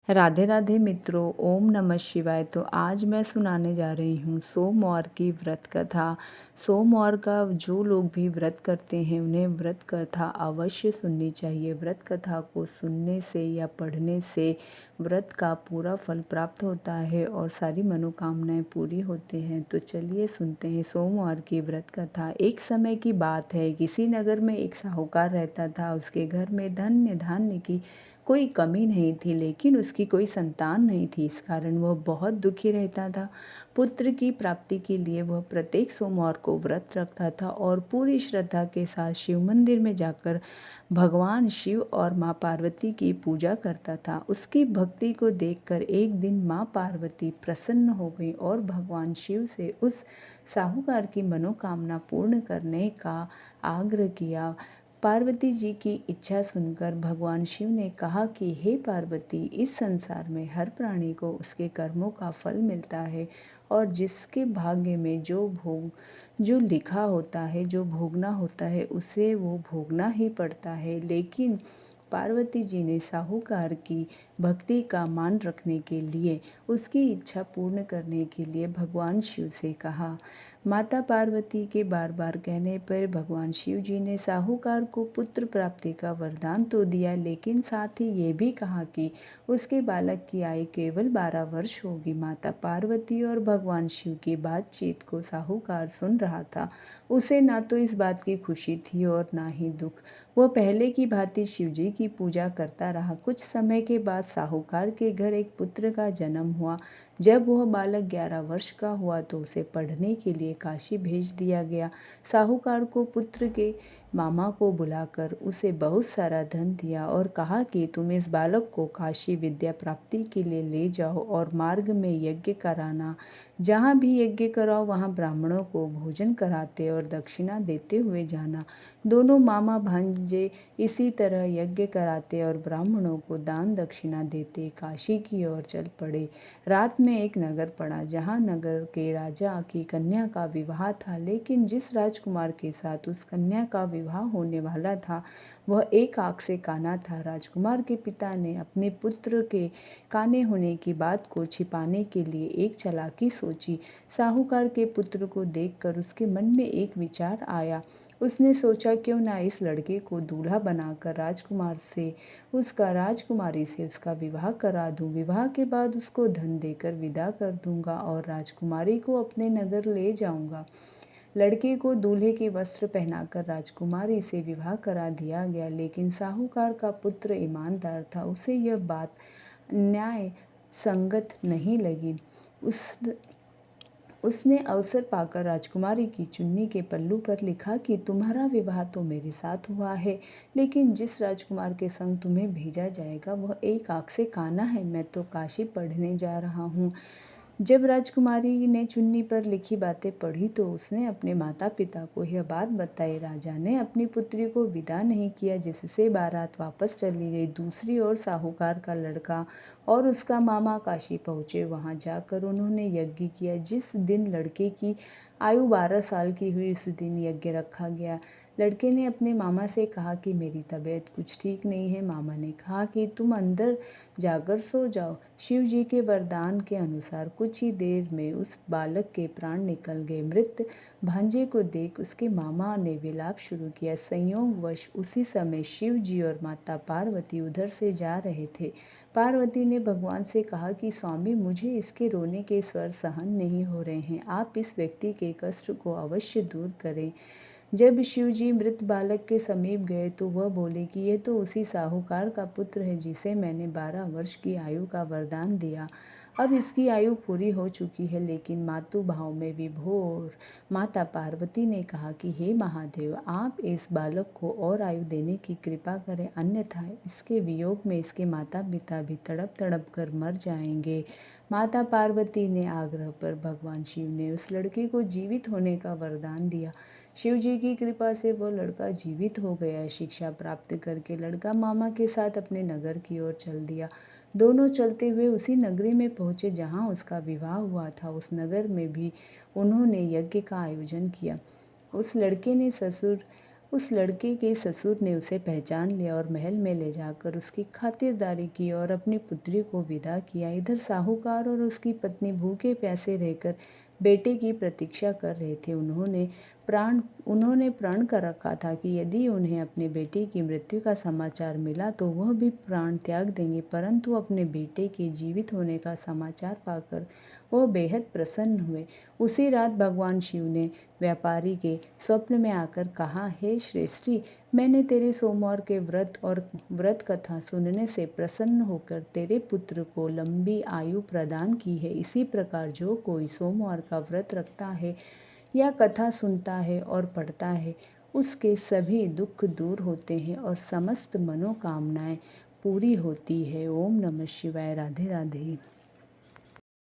राधे राधे मित्रों, ओम नमः शिवाय। तो आज मैं सुनाने जा रही हूँ सोमवार की व्रत कथा। सोमवार का जो लोग भी व्रत करते हैं उन्हें व्रत कथा अवश्य सुननी चाहिए। व्रत कथा को सुनने से या पढ़ने से व्रत का पूरा फल प्राप्त होता है और सारी मनोकामनाएं पूरी होती हैं। तो चलिए सुनते हैं सोमवार की व्रत कथा। एक समय की बात है, किसी नगर में एक साहूकार रहता था। उसके घर में धन्य धान्य की कोई कमी नहीं थी, लेकिन उसकी कोई संतान नहीं थी। इस कारण वह बहुत दुखी रहता था। पुत्र की प्राप्ति के लिए वह प्रत्येक सोमवार को व्रत रखता था और पूरी श्रद्धा के साथ शिव मंदिर में जाकर भगवान शिव और माँ पार्वती की पूजा करता था। उसकी भक्ति को देखकर एक दिन माँ पार्वती प्रसन्न हो गई और भगवान शिव से उस साहूकार की मनोकामना पूर्ण करने का आग्रह किया। पार्वती जी की इच्छा सुनकर भगवान शिव ने कहा कि हे पार्वती, इस संसार में हर प्राणी को उसके कर्मों का फल मिलता है और जिसके भाग्य में जो लिखा होता है, जो भोगना होता है, उसे वो भोगना ही पड़ता है। लेकिन पार्वती जी ने साहूकार की भक्ति का मान रखने के लिए, उसकी इच्छा पूर्ण करने के लिए भगवान शिव से कहा। माता पार्वती के बार बार कहने पर भगवान शिव जी ने साहूकार को पुत्र प्राप्ति का वरदान तो दिया, लेकिन साथ ही ये भी कहा कि उसके बालक की आयु केवल 12 वर्ष होगी। माता पार्वती और भगवान शिव की बातचीत को साहूकार सुन रहा था। उसे ना तो इस बात की खुशी थी और ना ही दुख। वह पहले की भांति शिव जी की पूजा करता रहा। कुछ समय के बाद साहूकार के घर एक पुत्र का जन्म हुआ। जब वह बालक 11 वर्ष का हुआ तो उसे पढ़ने के लिए काशी भेज दिया गया। साहूकार को पुत्र के मामा को बुलाकर उसे बहुत सारा धन दिया और कहा कि तुम इस बालक को काशी विद्या प्राप्ति के लिए ले जाओ और मार्ग में यज्ञ कराना। जहाँ भी यज्ञ कराओ वहाँ ब्राह्मणों को भोजन कराते और दक्षिणा देते हुए जाना। दोनों मामा भांजे इसी तरह यज्ञ कराते और ब्राह्मणों को दान दक्षिणा देते काशी की ओर चल पड़े। रात में एक नगर पड़ा, जहाँ नगर के राजा की कन्या का विवाह था। लेकिन जिस राजकुमार के साथ उस कन्या का विवाह होने वाला था वह एक आंख से काना था। राजकुमार के पिता ने अपने पुत्र के काने होने की बात को छिपाने के लिए एक चालाकी सोची। साहूकार के पुत्र को देखकर उसके मन में एक विचार आया। उसने सोचा, क्यों ना इस लड़के को दूल्हा बनाकर राजकुमारी से उसका विवाह करा दूं। विवाह के बाद उसको धन देकर विदा कर दूंगा और राजकुमारी को अपने नगर ले जाऊंगा। लड़के को दूल्हे के वस्त्र पहनाकर राजकुमारी से विवाह करा दिया गया। लेकिन साहूकार का पुत्र ईमानदार था, उसे यह बात न्याय संगत नहीं लगी। उस उसने अवसर पाकर राजकुमारी की चुन्नी के पल्लू पर लिखा कि तुम्हारा विवाह तो मेरे साथ हुआ है, लेकिन जिस राजकुमार के संग तुम्हें भेजा जाएगा वह एक आंख से काना है। मैं तो काशी पढ़ने जा रहा हूँ। जब राजकुमारी ने चुन्नी पर लिखी बातें पढ़ी तो उसने अपने माता पिता को यह बात बताई। राजा ने अपनी पुत्री को विदा नहीं किया, जिससे बारात वापस चली गई। दूसरी ओर साहूकार का लड़का और उसका मामा काशी पहुँचे। वहाँ जाकर उन्होंने यज्ञ किया। जिस दिन लड़के की आयु 12 साल की हुई उस दिन यज्ञ रखा गया। लड़के ने अपने मामा से कहा कि मेरी तबीयत कुछ ठीक नहीं है। मामा ने कहा कि तुम अंदर जाकर सो जाओ। शिव जी के वरदान के अनुसार कुछ ही देर में उस बालक के प्राण निकल गए। मृत भांजे को देख उसके मामा ने विलाप शुरू किया। संयोगवश उसी समय शिव जी और माता पार्वती उधर से जा रहे थे। पार्वती ने भगवान से कहा कि स्वामी, मुझे इसके रोने के स्वर सहन नहीं हो रहे हैं, आप इस व्यक्ति के कष्ट को अवश्य दूर करें। जब शिवजी मृत बालक के समीप गए तो वह बोले कि यह तो उसी साहूकार का पुत्र है जिसे मैंने 12 वर्ष की आयु का वरदान दिया। अब इसकी आयु पूरी हो चुकी है। लेकिन मातु भाव में विभोर माता पार्वती ने कहा कि हे महादेव, आप इस बालक को और आयु देने की कृपा करें, अन्यथा इसके वियोग में इसके माता पिता भी तड़प तड़प कर मर जाएंगे। माता पार्वती ने आग्रह पर भगवान शिव ने उस लड़के को जीवित होने का वरदान दिया। शिव जी की कृपा से वह लड़का जीवित हो गया। शिक्षा प्राप्त करके लड़का मामा के साथ अपने नगर की ओर चल दिया। दोनों चलते हुए उसी नगरी में पहुंचे जहां उसका विवाह हुआ था। उस नगर में भी उन्होंने यज्ञ का आयोजन किया। उस लड़के ने ससुर उस लड़के के ससुर ने उसे पहचान लिया और महल में ले जाकर उसकी खातिरदारी की और अपनी पुत्री को विदा किया। इधर साहूकार और उसकी पत्नी भूखे प्यासे रहकर बेटे की प्रतीक्षा कर रहे थे। उन्होंने प्रण कर रखा था कि यदि उन्हें अपने बेटे की मृत्यु का समाचार मिला तो वह भी प्राण त्याग देंगे, परंतु अपने बेटे के जीवित होने का समाचार पाकर वह बेहद प्रसन्न हुए। उसी रात भगवान शिव ने व्यापारी के स्वप्न में आकर कहा, हे श्रेष्ठी, मैंने तेरे सोमवार के व्रत और व्रत कथा सुनने से प्रसन्न होकर तेरे पुत्र को लंबी आयु प्रदान की है। इसी प्रकार जो कोई सोमवार का व्रत रखता है या कथा सुनता है और पढ़ता है, उसके सभी दुख दूर होते हैं और समस्त मनोकामनाएं पूरी होती है। ओम नमः शिवाय। राधे राधे।